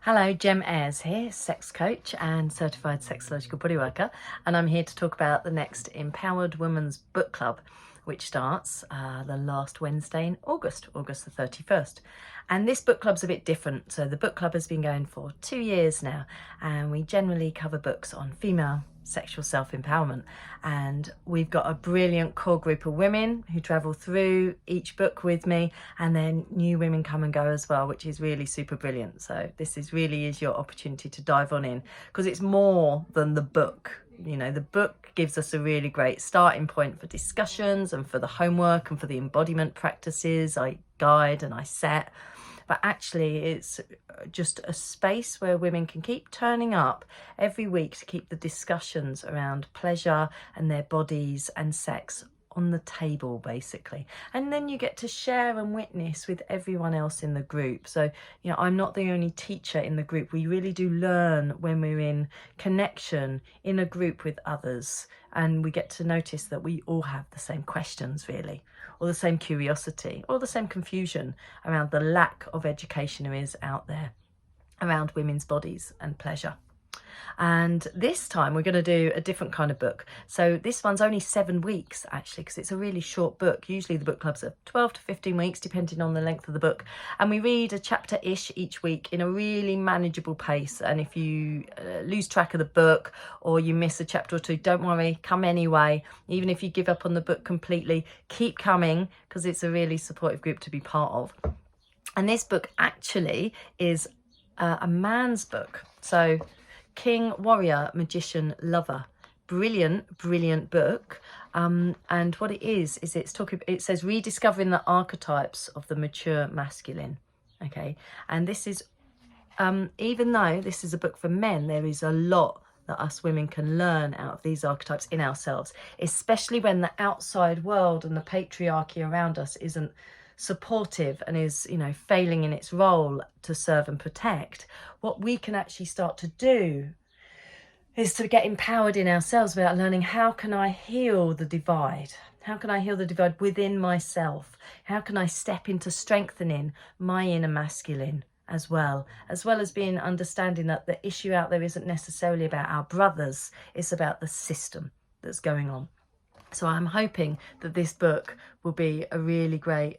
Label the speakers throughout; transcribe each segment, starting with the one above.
Speaker 1: Hello, Jem Ayres here, sex coach and certified sexological bodyworker, and I'm here to talk about the next Empowered Women's Book Club, which starts the last Wednesday in August the 31st. And this book club's a bit different. So the book club has been going for 2 years now, and we generally cover books on female sexual self-empowerment, and we've got a brilliant core group of women who travel through each book with me, and then new women come and go as well, which is really super brilliant. So this really is your opportunity to dive on in, because it's more than the book. You know, the book gives us a really great starting point for discussions and for the homework and for the embodiment practices I guide and I set. But actually it's just a space where women can keep turning up every week to keep the discussions around pleasure and their bodies and sex on the table, basically. And then you get to share and witness with everyone else in the group. So, you know, I'm not the only teacher in the group. We really do learn when we're in connection in a group with others, and we get to notice that we all have the same questions, really, or the same curiosity, or the same confusion around the lack of education there is out there around women's bodies and pleasure. And this time we're going to do a different kind of book. So this one's only 7 weeks, actually, because it's a really short book. Usually the book clubs are 12 to 15 weeks, depending on the length of the book. And we read a chapter-ish each week in a really manageable pace. And if you lose track of the book or you miss a chapter or two, don't worry, come anyway. Even if you give up on the book completely, keep coming, because it's a really supportive group to be part of. And this book actually is a man's book. So King, Warrior, Magician, Lover. Brilliant book. And what it is it says rediscovering the archetypes of the mature masculine. Okay. And this is, even though this is a book for men, there is a lot that us women can learn out of these archetypes in ourselves, especially when the outside world and the patriarchy around us isn't supportive and is, you know, failing in its role to serve and protect. What we can actually start to do is to get empowered in ourselves without learning, how can I heal the divide? How can I heal the divide within myself? How can I step into strengthening my inner masculine as well as being understanding that the issue out there isn't necessarily about our brothers, it's about the system that's going on. So I'm hoping that this book will be a really great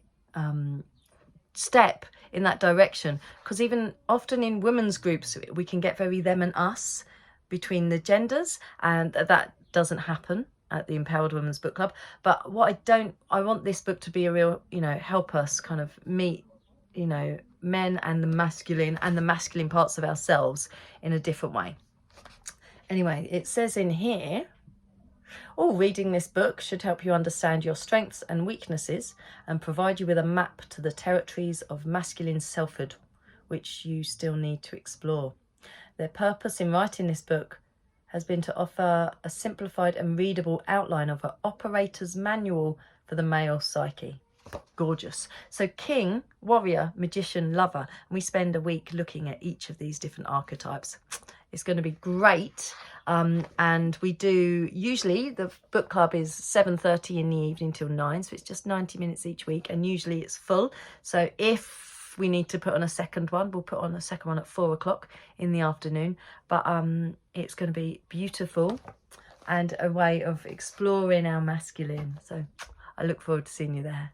Speaker 1: step in that direction, because even often in women's groups we can get very them and us between the genders, and that doesn't happen at the Empowered Women's Book Club. But what I want this book to be a real, you know, help us kind of meet, you know, men and the masculine parts of ourselves in a different way. Anyway, it says in here, reading this book should help you understand your strengths and weaknesses and provide you with a map to the territories of masculine selfhood, which you still need to explore. Their purpose in writing this book has been to offer a simplified and readable outline of an operator's manual for the male psyche. Gorgeous. So King, Warrior, Magician, Lover. And we spend a week looking at each of these different archetypes. It's going to be great. And we do, usually the book club is 7:30 in the evening till 9. So it's just 90 minutes each week. And usually it's full. So if we need to put on a second one, we'll put on a second one at 4 o'clock in the afternoon. But it's going to be beautiful and a way of exploring our masculine. So I look forward to seeing you there.